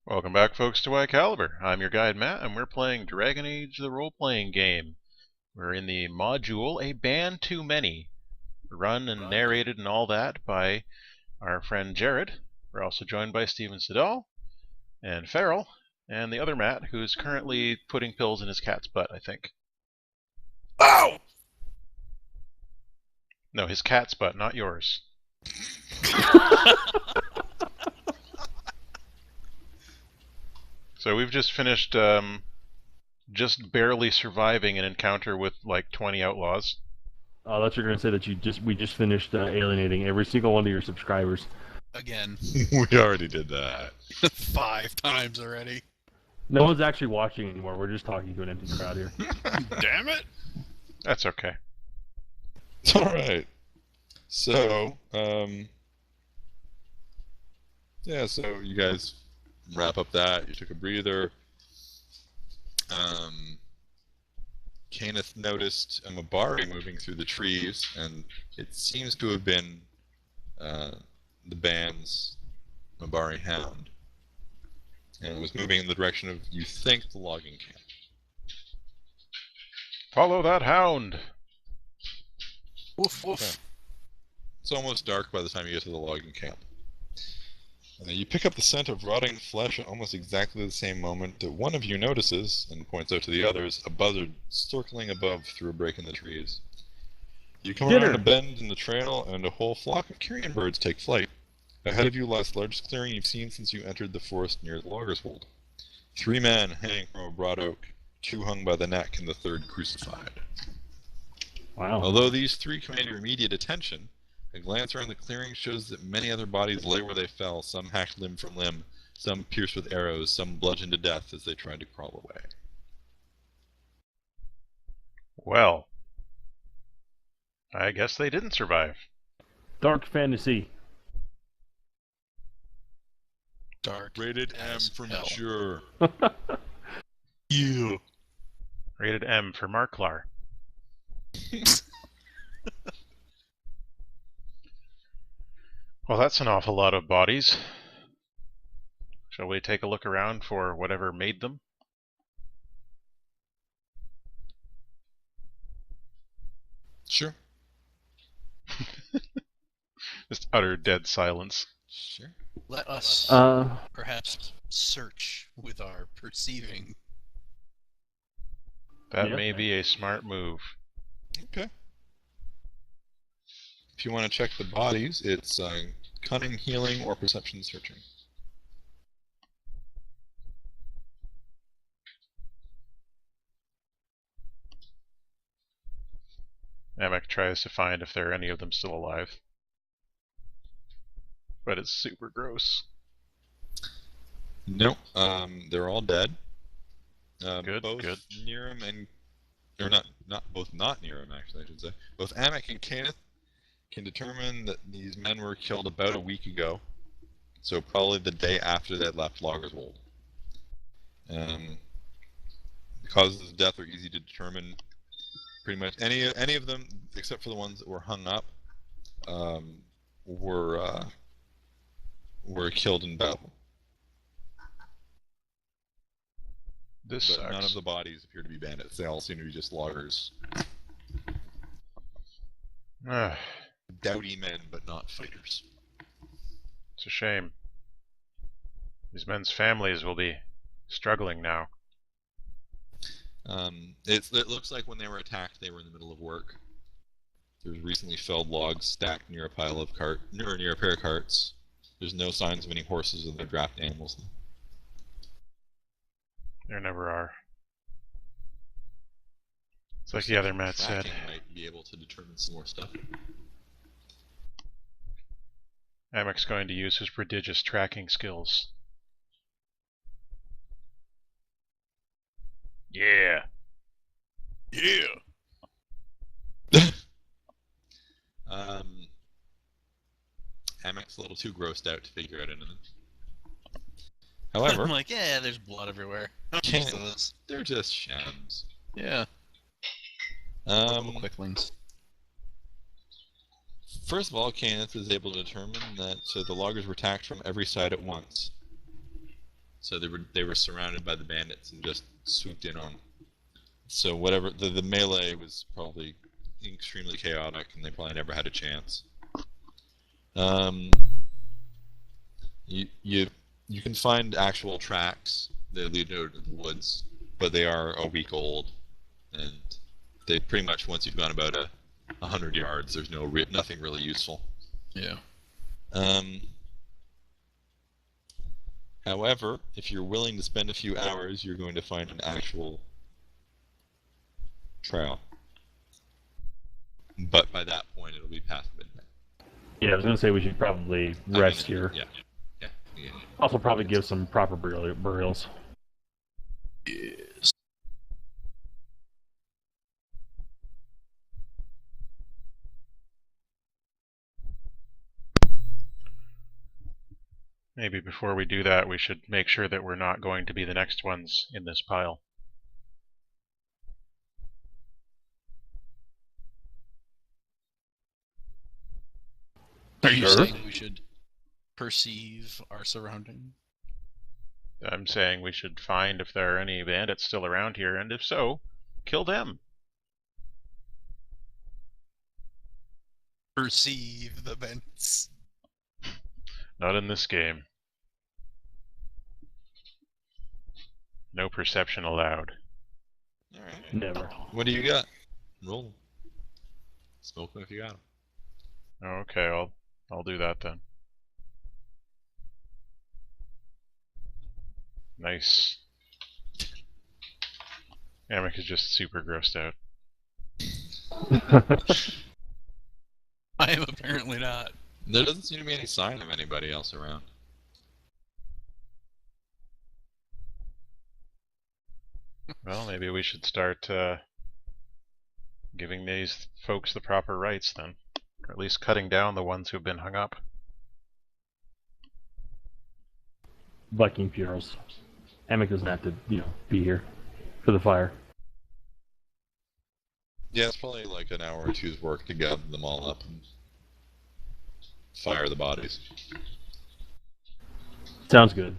Welcome back, folks, to iCaliber. I'm your guide, Matt, and we're playing Dragon Age, the role-playing game. We're in the module A Bann Too Many, run and narrated and all that by our friend Jared. We're also joined by Steven Siddall and Feral, and the other Matt, who's currently putting pills in his cat's butt, I think. Ow! No, his cat's butt, not yours. So we've just finished just barely surviving an encounter with like 20 outlaws. Oh, I thought you were going to say that we just finished alienating every single one of your subscribers. Again. We already did that. 5 times already. No one's actually watching anymore. We're just talking to an empty crowd here. Damn it! That's okay. It's alright. So, yeah, so you guys wrap up that. You took a breather. Kenneth noticed a Mabari moving through the trees, and it seems to have been the band's Mabari hound. And it was moving in the direction of, you think, the logging camp. Follow that hound! Woof woof. Okay. It's almost dark by the time you get to the logging camp. You pick up the scent of rotting flesh at almost exactly the same moment that one of you notices, and points out to the others, a buzzard circling above through a break in the trees. You come around a bend in the trail, and a whole flock of carrion birds take flight. Ahead of you lies the largest clearing you've seen since you entered the forest near the logger's hold. 3 men hang from a broad oak, 2 hung by the neck, and the 3rd crucified. Wow. Although these 3 command your immediate attention, a glance around the clearing shows that many other bodies lay where they fell, some hacked limb from limb, some pierced with arrows, some bludgeoned to death as they tried to crawl away. Well, I guess they didn't survive. Dark fantasy. Dark. Rated M as for hell. mature. Yeah. Rated M for Marklar. Well, that's an awful lot of bodies. Shall we take a look around for whatever made them? Sure. Just utter dead silence. Sure. Let us perhaps search with our perceiving. That Yeah. may be a smart move. Okay. If you want to check the bodies, it's cunning, healing, or perception searching. Namek tries to find if there are any of them still alive. But it's super gross. Nope. They're all dead. Good, both good. Niram and... Or not Niram, actually, I should say. Both Amek and Kenneth can determine that these men were killed about a week ago. So probably the day after they left Logger's Hold. The causes of death are easy to determine. Pretty much any of them, except for the ones that were hung up, were killed in battle. This But sucks. none of the bodies appear to be bandits. They all seem to be just loggers. Doughty men, but not fighters. It's a shame. These men's families will be struggling now. It looks like when they were attacked, they were in the middle of work. There's recently felled logs stacked near a pile of near a pair of carts. There's no signs of any horses or their draft animals. There never are. It's like Looks the other Matt said. tracking might be able to determine some more stuff. Amek's going to use his prodigious tracking skills. Yeah. Yeah. Amek's a little too grossed out to figure out anything. However, I'm like, yeah, there's blood everywhere. I'm used to this. they're just shams. Yeah. Little quicklings. First of all, Kenneth is able to determine that the loggers were attacked from every side at once. So they were surrounded by the bandits and just swooped in on them. So whatever the melee was probably extremely chaotic, and they probably never had a chance. You can find actual tracks that lead to the woods, but they are a week old, and they pretty much, once you've gone about 100 yards, there's nothing really useful. Yeah. However, if you're willing to spend a few hours, you're going to find an actual trail. But by that point, it'll be past midnight. Yeah, I was gonna say we should probably rest here. Yeah. Also, probably give some proper burials. Yes. Maybe before we do that, we should make sure that we're not going to be the next ones in this pile. Are you Sure. saying we should perceive our surrounding? I'm saying we should find if there are any bandits still around here, and if so, kill them. Perceive the vents. Not in this game. No perception allowed. Alright. Never. What do you got? Roll. Smoke them if you got them. Okay, I'll do that then. Nice. Amek is just super grossed out. I am apparently not. There doesn't seem to be any sign of anybody else around. Well, maybe we should start giving these folks the proper rights then. Or at least cutting down the ones who've been hung up. Viking funerals. Amek doesn't have to, be here for the fire. Yeah, it's probably like an hour or two's work to gather them all up and fire the bodies. Sounds good.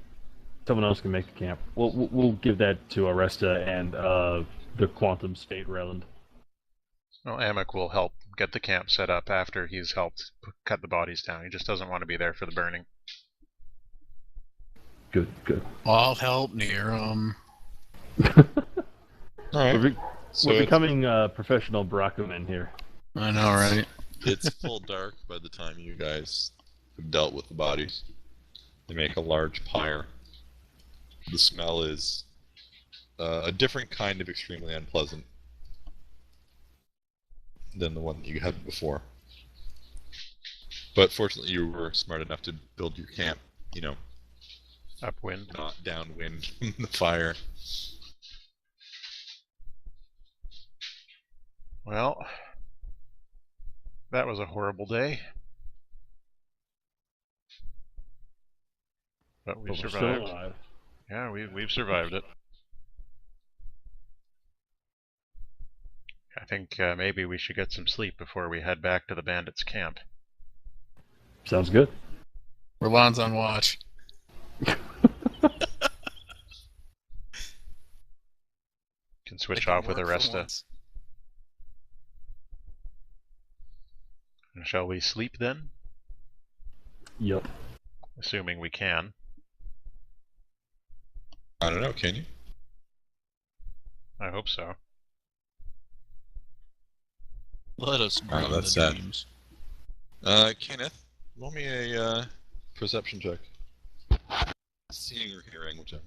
Someone else can make the camp. We'll give that to Aresta and the Quantum State Reland. Well, Amek will help get the camp set up after he's helped cut the bodies down. He just doesn't want to be there for the burning. Good. I'll help near Alright. So We're becoming professional Brackumen here. I know, right? it's full dark by the time you guys have dealt with the bodies. They make a large pyre. The smell is a different kind of extremely unpleasant than the one that you had before. But fortunately you were smart enough to build your camp, Upwind. not downwind from the fire. Well, that was a horrible day. But we But we're still survived. alive. Yeah, we've survived it. I think maybe we should get some sleep before we head back to the bandits' camp. Sounds good. Roland's on watch. Can switch They can off with work for Aresta. once. Shall we sleep then? Yep. Assuming we can. I don't know, can you? I hope so. Let us Oh, dream that's the sad. dreams. Kenneth, roll me a perception check. Seeing or hearing, whichever.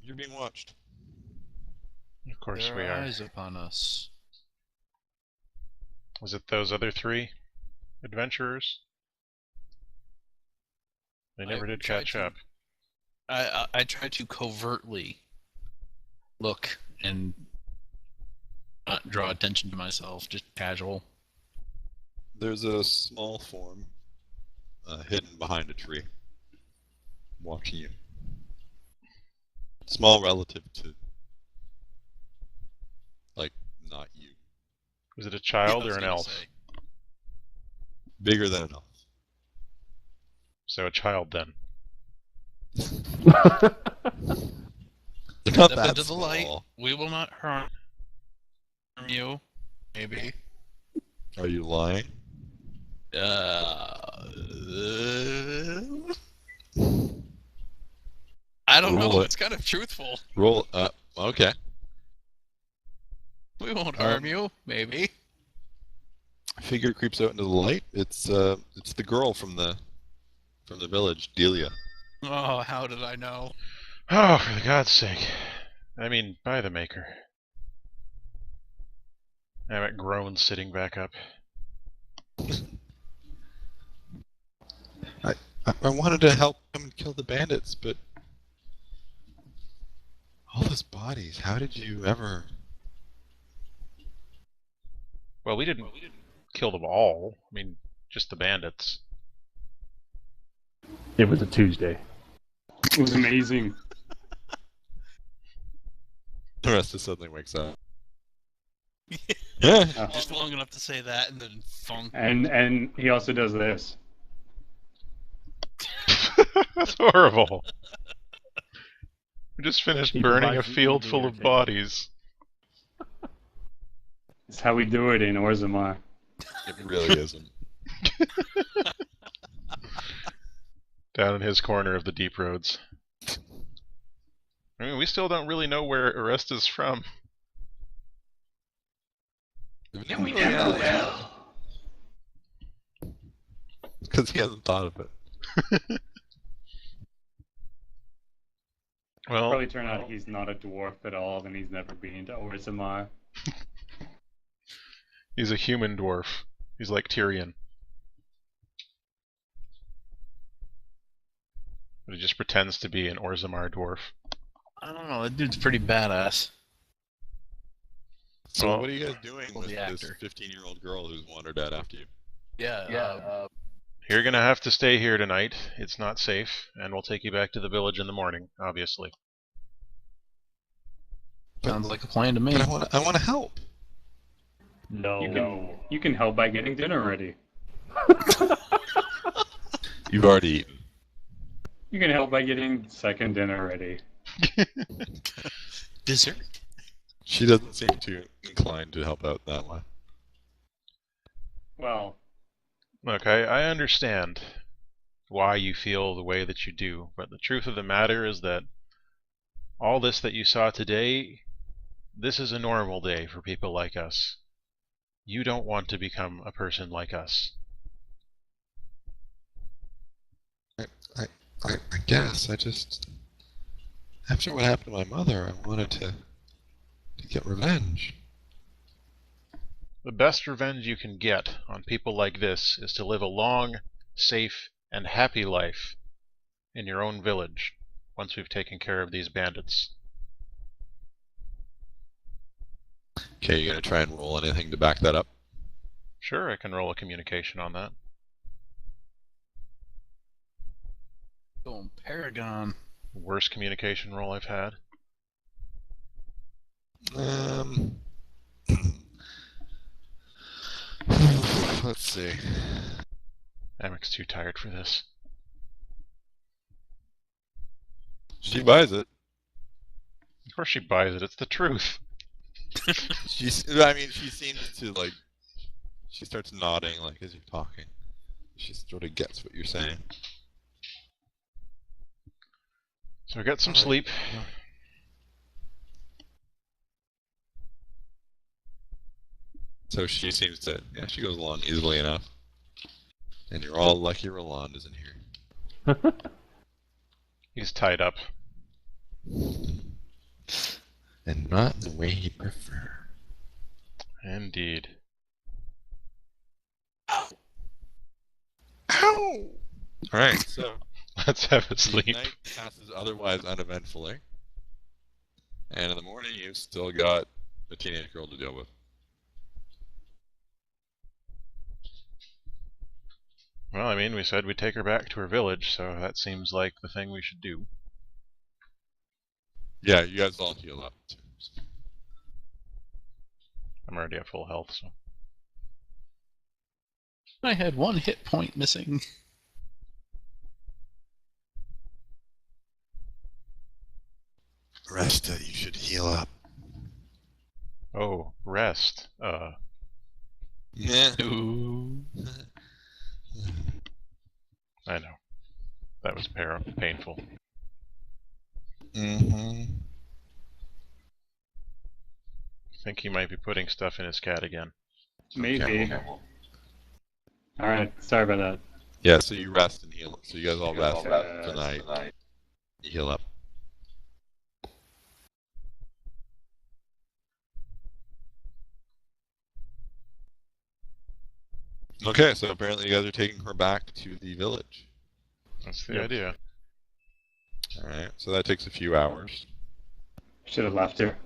You're being watched. Of course Their we are. eyes upon us. Was it those other three adventurers? They never did tried catch to- up. I try to covertly look and not draw attention to myself, just casual. There's a small form hidden behind a tree, watching you. Small relative to, not you. Is it a Yeah, I child was or an gonna elf? say. Bigger than an elf. So a child then. They're not Step that into the light. small. We will not harm you. Maybe. Are you lying? I don't Roll know. it. It's kind of truthful. Roll. Okay. We won't harm you. Maybe. Figure creeps out into the light. It's the girl from the village, Delia. Oh, how did I know? Oh, for God's sake. I mean, by the Maker. Emmett groans, sitting back up. I wanted to help come and kill the bandits, but all those bodies. How did you ever? Well, we didn't kill them all. I mean, just the bandits. It was a Tuesday. It was amazing. The rest of suddenly wakes up. Yeah. Just long enough to say that, and then funk. And he also does this. That's horrible. We just finished He burning a provides the field evening full of entertainment. bodies. It's how we do it in Orzammar. It really isn't. Down in his corner of the deep roads. I mean, we still don't really know where Oresta's from. And we never will. Because he hasn't thought of it. Well, Probably turn out he's not a dwarf at all, and he's never been to Orzammar. he's a human dwarf. He's like Tyrion. But he just pretends to be an Orzammar dwarf. I don't know. That dude's pretty badass. So Well, what are you guys doing well, with the this actor. 15-year-old girl who's wandered out after you? Yeah. You're gonna have to stay here tonight. It's not safe, and we'll take you back to the village in the morning, obviously. Sounds like a plan to me. But I want to help. No. You can help by getting dinner ready. You've already eaten. You can help by getting second dinner ready. Dessert. She doesn't seem too inclined to help out that way. Well, Look, I understand why you feel the way that you do, but the truth of the matter is that all this that you saw today, this is a normal day for people like us. You don't want to become a person like us. I guess I just, after what happened to my mother, I wanted to get revenge. The best revenge you can get on people like this is to live a long, safe, and happy life in your own village once we've taken care of these bandits. Okay, you gonna try and roll anything to back that up? Sure, I can roll a communication on that. Going Paragon. Worst communication roll I've had. Let's see. Amek's too tired for this. She buys it. Of course she buys it, it's the truth. She seems to like. She starts nodding like as you're talking. She sort of gets what you're saying. So get some All right. sleep. So she seems to, yeah, she goes along easily enough. And you're all lucky Roland isn't here. He's tied up. And not the way he'd prefer. Indeed. Ow! Alright, so Let's have a the sleep. night passes otherwise uneventfully. And in the morning you've still got a teenage girl to deal with. Well, I mean, we said we'd take her back to her village, so that seems like the thing we should do. Yeah, you guys all heal up. I'm already at full health, so. I had 1 hit point missing. Resta, you should heal up. Oh, rest. Yeah. Ooh. I know. That was painful. Mm-hmm. I think he might be putting stuff in his cat again. Maybe. Alright, sorry about that. Yeah, so you rest and heal. So you guys all rest tonight. You heal up. Okay, so apparently you guys are taking her back to the village. That's the Yep. idea. Alright, so that takes a few hours. Should have left her.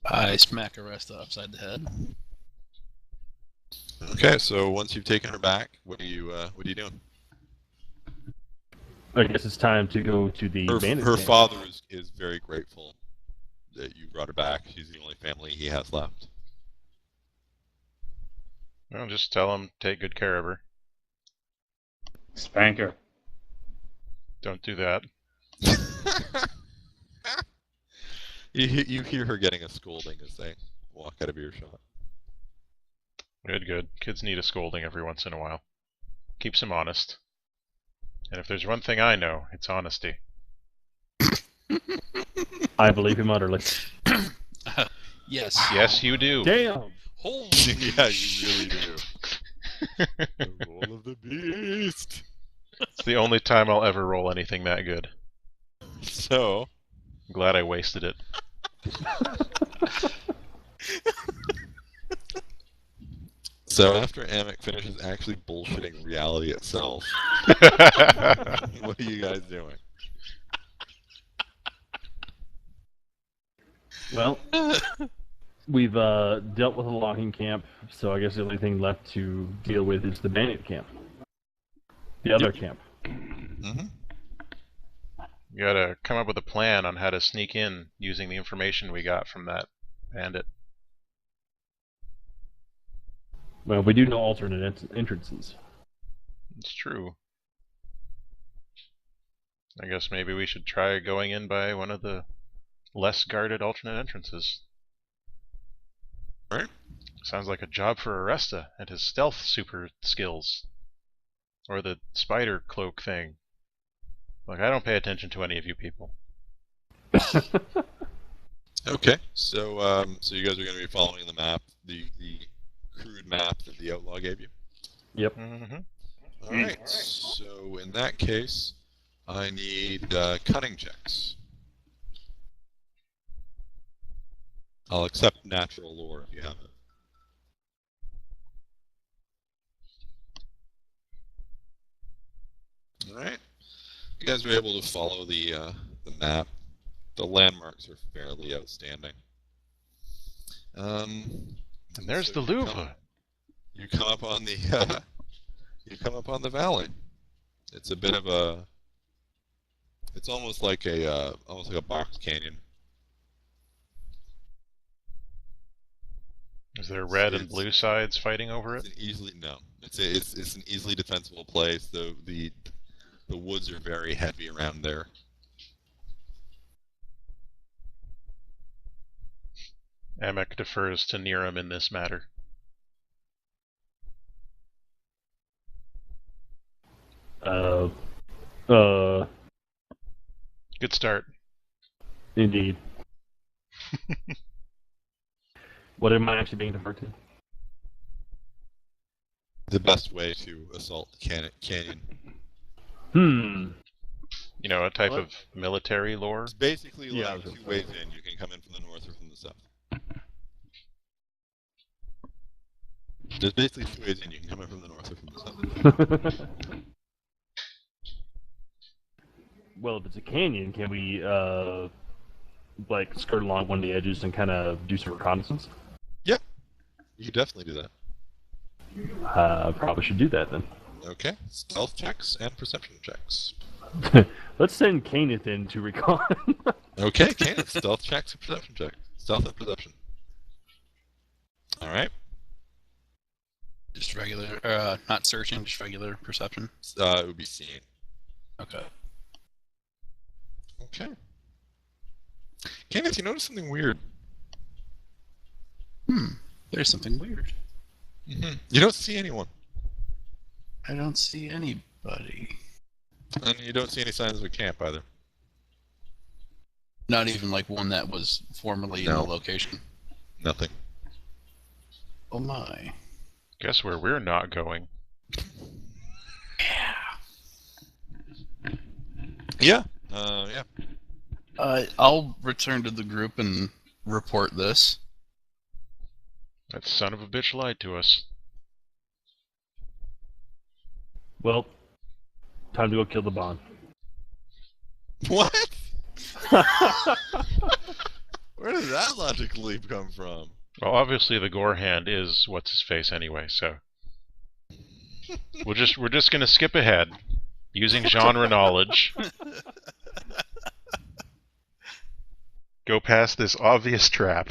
I smack Aresta upside the head. Okay, so once you've taken her back, what are you doing? I guess it's time to go to the bandit Her camp. father is very grateful that you brought her back. She's the only family he has left. Well, just tell him take good care of her. Spank her. Don't do that. You hear her getting a scolding as they walk out of earshot. Good. Kids need a scolding every once in a while. Keeps them honest. And if there's one thing I know, it's honesty. I believe him utterly. Yes. Yes, you do. Damn! Holy Yeah, you really do. The roll of the beast. It's the only time I'll ever roll anything that good. So, I'm glad I wasted it. so after Amek finishes actually bullshitting reality itself, what are you guys doing? Well, we've dealt with the logging camp, so I guess the only thing left to deal with is the bandit camp. The other camp. Mm-hmm. You gotta come up with a plan on how to sneak in using the information we got from that bandit. Well, we do know alternate entrances. It's true. I guess maybe we should try going in by one of the less guarded alternate entrances. Alright. Sounds like a job for Aresta and his stealth super skills. Or the spider cloak thing. Look, I don't pay attention to any of you people. Okay, so so you guys are going to be following the map, the crude map that the outlaw gave you. Yep. Mm-hmm. All right. So in that case, I need cunning checks. I'll accept natural lore if you have it. All right. You guys were able to follow the map. The landmarks are fairly outstanding. And there's so the Louvre. You come up on the you come up on the valley. It's a bit of a. It's almost like a box canyon. Is there red and blue sides fighting over It's it? an easily no. It's an easily defensible place. The woods are very heavy around there. Amek defers to Niram in this matter. Good start. Indeed. What am I actually being deferred to? The best way to assault the canyon. You know, a type What? of military lore. It's basically Yeah, I like was two gonna ways in. You can come in from the north or from the south. There's basically two ways in. You can come in from the north or from the south. Well, if it's a canyon, can we like skirt along one of the edges and kind of do some reconnaissance? Yeah, you can definitely do that. Probably should do that then. Okay, stealth checks and perception checks. Let's send Kaneth in to recon. Okay, Kanan, stealth checks and perception checks. Stealth and perception. Alright. Just regular, not searching, just regular perception. It would be seeing. Okay. Okay. Kenneth, you notice something weird? There's something weird. You don't see anyone. I don't see anybody. And you don't see any signs of a camp either. Not even like one that was formerly in No. the location. Nothing. Oh my. Guess where we're not going. Yeah. Yeah. I'll return to the group and report this. That son of a bitch lied to us. Well, time to go kill the Bann. What? Where did that logical leap come from? Well, obviously the gore hand is what's his face anyway, so we're just gonna skip ahead using genre knowledge. Go past this obvious trap.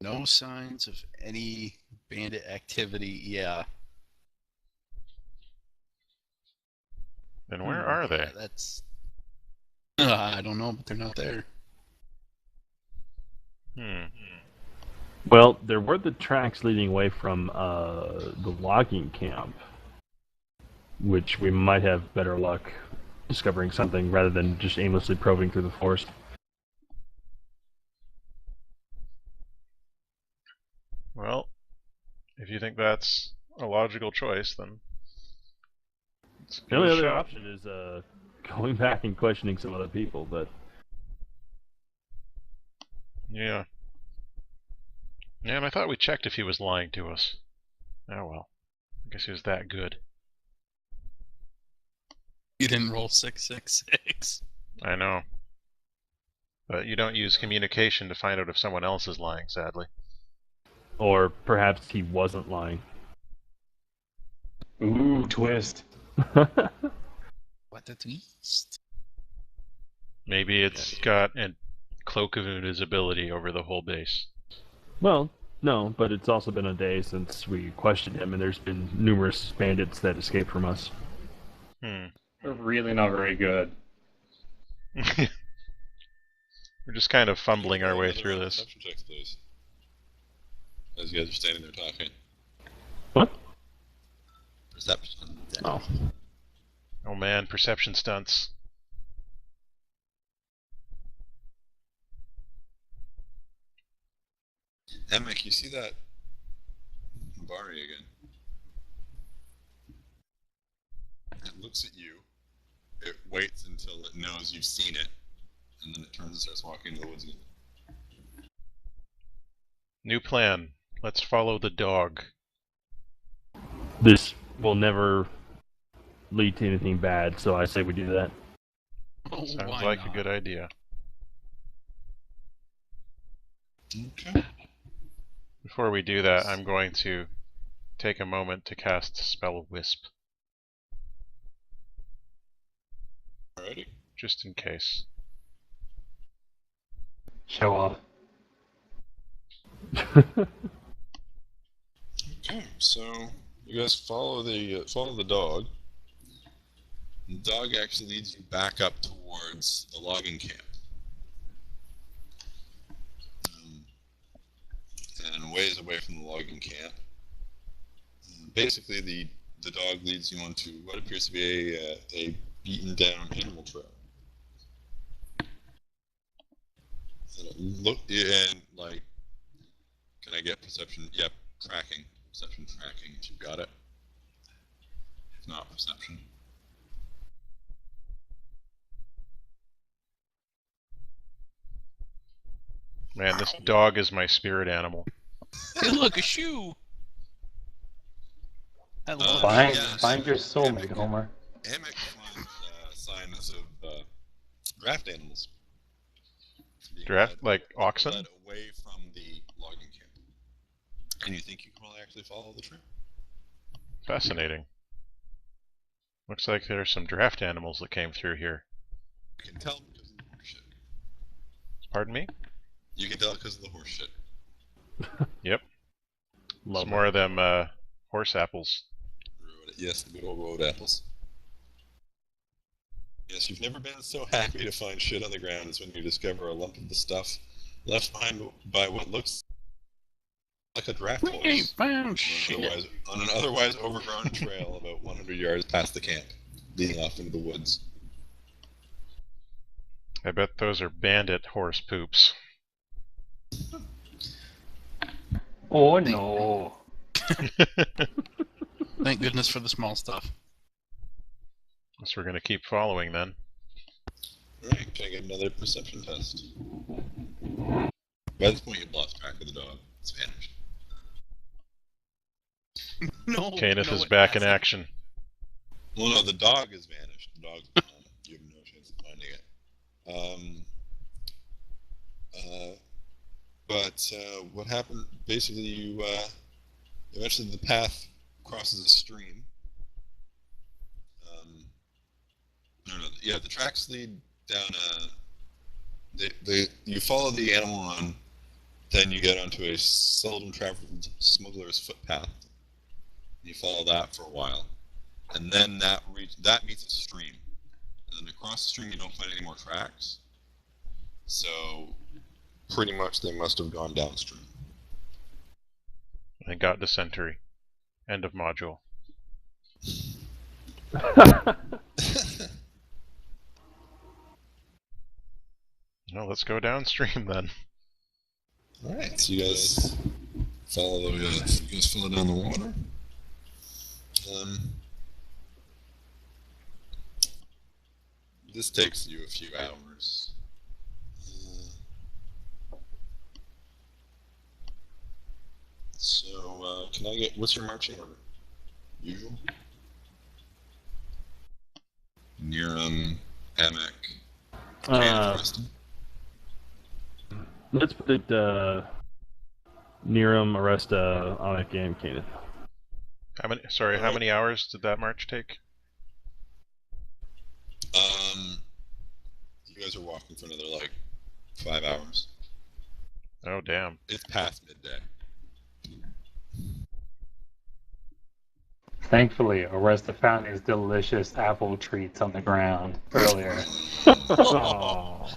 No signs of any bandit activity. Yeah. Then where are they? That's. I don't know, but they're not there. Well, there were the tracks leading away from the logging camp, which we might have better luck discovering something rather than just aimlessly probing through the forest. Well, if you think that's a logical choice, then The only other option is going back and questioning some other people, but yeah. Yeah, and I thought we checked if he was lying to us. Oh well. I guess he was that good. You didn't roll 666. I know. But you don't use communication to find out if someone else is lying, sadly. or perhaps he wasn't lying. Ooh, twist. What a twist. Maybe it's got a cloak of invisibility over the whole base. Well, no, but it's also been a day since we questioned him, and there's been numerous bandits that escaped from us. Hmm. We're really not very good. We're just kind of fumbling our way through this. Perception checks, please. As you guys are standing there talking. What? Perception. Oh. Oh man, perception stunts. Emic, you see that Bari again. It looks at you. It waits until it knows you've seen it, and then it turns and starts walking into the woods again. New plan. Let's follow the dog. This will never lead to anything bad, so I say we do that. Oh, Sounds why like not? a good idea. Okay. Before we do that, I'm going to take a moment to cast Spell of Wisp, Alrighty. just in case. Show off. Okay, so you guys follow the dog. The dog actually leads you back up towards the logging camp. And ways away from the logging camp. Basically, the dog leads you onto what appears to be a beaten down animal trail. Look and like, can I get perception? Yep, tracking. Perception tracking. If you've got it. If not, perception. Man, this dog is my spirit animal. Hey, look, a shoe! I love Find, yes. find your soulmate, Homer. Emic finds signs of draft animals. Being Draft, like oxen? led away from the logging camp. And you think you can probably actually follow the trail? Fascinating. Looks like there's some draft animals that came through here. You can tell because of the horse shit. Pardon me? You can tell because of the horse shit. Yep. Love Some more of them horse apples. Yes, the good old road apples. Yes, you've never been so happy to find shit on the ground as when you discover a lump of the stuff left behind by what looks like a draft We ain't horse found shit. on an otherwise overgrown trail about 100 yards past the camp, leading off into the woods. I bet those are bandit horse poops. Oh no. Thank goodness for the small stuff. Guess we're gonna keep following then. Alright, can I get another perception test? By this point, you've lost track of the dog. It's vanished. No. Canis no, is it back in hasn't. action. Well, no, the dog has vanished. The dog's gone. You have no chance of finding it. But what happened? Basically, you eventually the path crosses a stream. The tracks lead down you follow the animal on, then you get onto a seldom traveled smuggler's footpath. You follow that for a while, and then that meets a stream, and then across the stream you don't find any more tracks. So, pretty much they must have gone downstream. And got dysentery. End of module. Well, let's go downstream then. Alright, so you guys follow down the water. This takes you a few hours. Can I get, what's your marching order? Usual? Niram, Emek, let's put it Niram, Aresta, Amek, and Kenneth. How many hours did that march take? You guys are walking for another, 5 hours. Oh, damn. It's past midday. Thankfully, Aresta found his delicious apple treats on the ground earlier. Oh.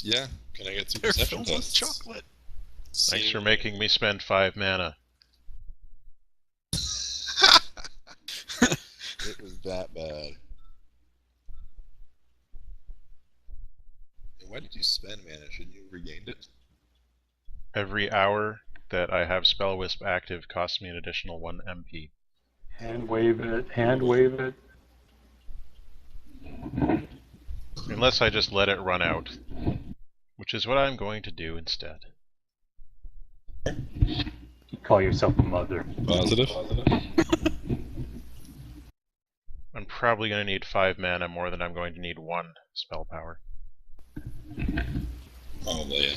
Yeah. Can I get some They're perception filled with tests? chocolate. Thanks for making me spend 5 mana. It was that bad. And why did you spend mana? Shouldn't you have regained it? Every hour that I have Spell Wisp active costs me an additional 1 MP. Hand wave it, hand wave it. Unless I just let it run out. Which is what I'm going to do instead. You call yourself a mother. Positive? I'm probably going to need 5 mana more than I'm going to need 1 spell power. Probably, yeah.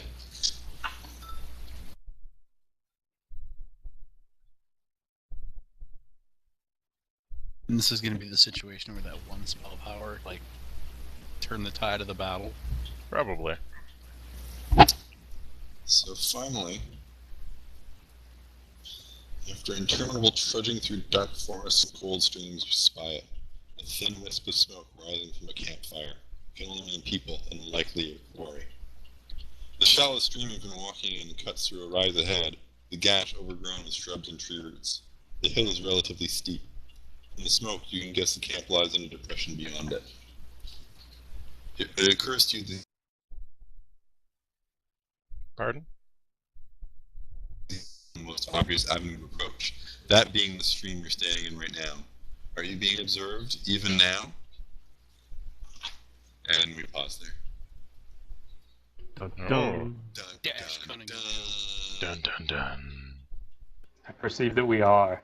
And this is going to be the situation where that one spell power, turn the tide of the battle. Probably. So finally, after interminable trudging through dark forests and cold streams, you spy it. A thin wisp of smoke rising from a campfire, can only mean people and likely a quarry. The shallow stream you've been walking in cuts through a rise ahead, the gash overgrown with shrubs and tree roots. The hill is relatively steep. In the smoke, you can guess the camp lies in a depression beyond it. It occurs to you that Pardon? the most obvious avenue of approach, that being the stream you're standing in right now. Are you being observed, even now? And we pause there. Dun, Oh. dun. Dun, Dash dun, cunning. Dun dun dun. I perceive that we are.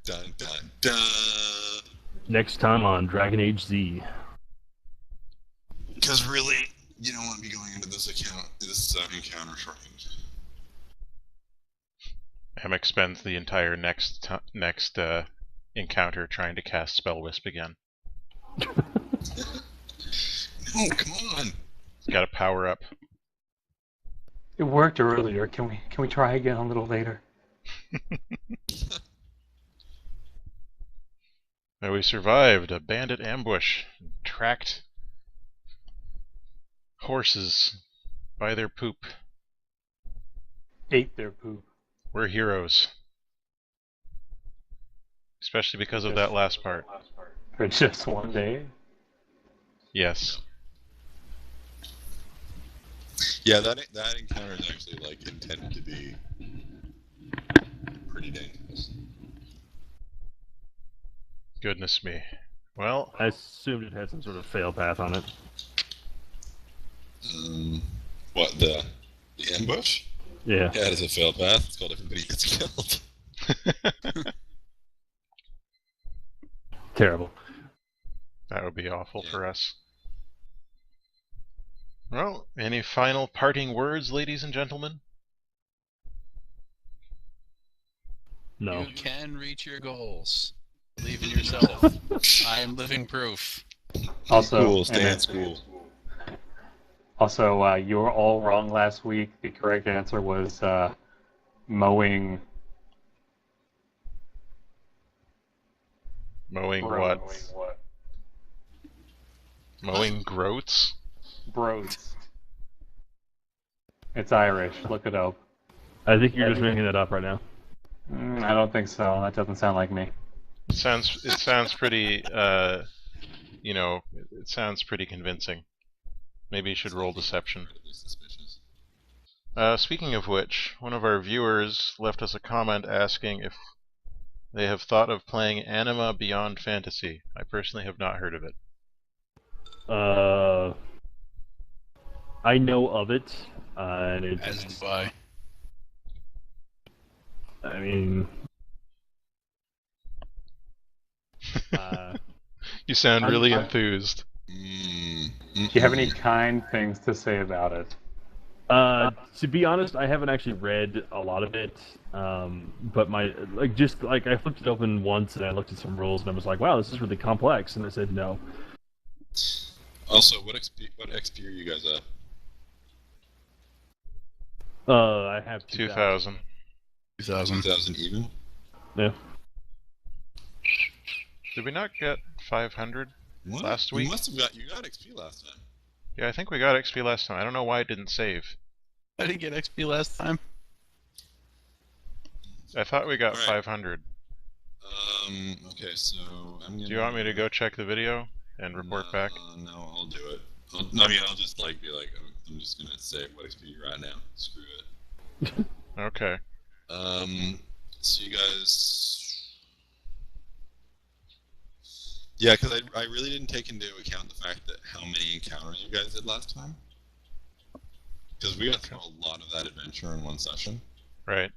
Dun, dun, dun. Next time on Dragon Age Z. Because really, you don't want to be going into this encounter shortened. Emek spends the entire next encounter trying to cast Spell Wisp again. No, come on! He's got to power up. It worked earlier. Can we try again a little later? Now we survived a bandit ambush, tracked horses by their poop. Ate their poop. We're heroes. Especially because of that last part. For just one day. Yes. Yeah, that encounter is actually like intended to be pretty dangerous. Goodness me. Well, I assumed it had some sort of fail path on it. What, the ambush? Yeah. Yeah, it is a failed path. It's called everybody gets killed. Terrible. that would be awful Yeah. for us. Well, any final parting words, ladies and gentlemen? No. You can reach your goals. Believe in yourself. I am living proof. Also, Cool, and stay in then- school. Also, you were all wrong last week. The correct answer was mowing. Mowing Broads. what? Mowing groats? Broads. It's Irish. Look it up. I think you're just making that up right now. I don't think so. That doesn't sound like me. It sounds pretty, it sounds pretty convincing. Maybe you should roll deception. Incredibly suspicious. Speaking of which, one of our viewers left us a comment asking if they have thought of playing Anima Beyond Fantasy. I personally have not heard of it. I know of it, and As it's. do I. I mean. You sound I'm- really I'm- enthused. Do you have any kind things to say about it? To be honest, I haven't actually read a lot of it, but I flipped it open once and I looked at some rules and I was like, wow, this is really complex, and I said no. Also, what XP are you guys at? I have 2000. 2000. 2,000 even? Yeah. Did we not get 500? What? Last week? You got XP last time. Yeah, I think we got XP last time. I don't know why it didn't save. I didn't get XP last time. I thought we got Alright. 500. Okay, so I'm gonna... Do you want me to go check the video and report back? No, I'll do it. I'll just like be like, I'm just gonna say what XP you're at now. Screw it. Okay. So you guys... Yeah, because I really didn't take into account the fact that how many encounters you guys did last time. Because we got through a lot of that adventure in one session. Right.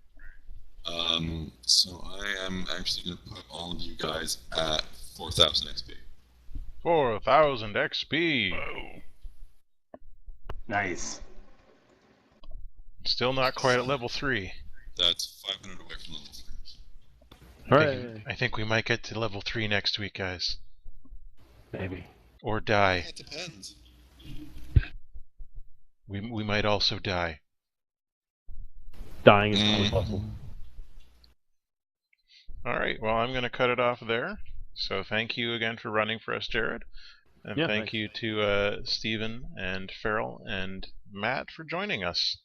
So I am actually going to put all of you guys at 4,000 XP. 4,000 XP! Nice. Still not quite at level 3. That's 500 away from level 3. Hooray! I think we might get to level 3 next week, guys. Maybe. Or die. It depends. We might also die. Dying is always possible. Alright, well, I'm going to cut it off there. So thank you again for running for us, Jared. And Yeah, thank thanks. you to Stephen and Feral and Matt for joining us.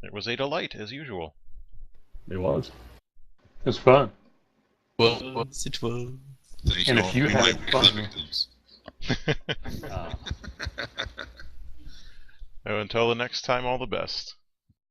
It was a delight, as usual. It was. It was fun. Well, it was. Thank And you if all you for had my fun- victims. So until the next time, all the best.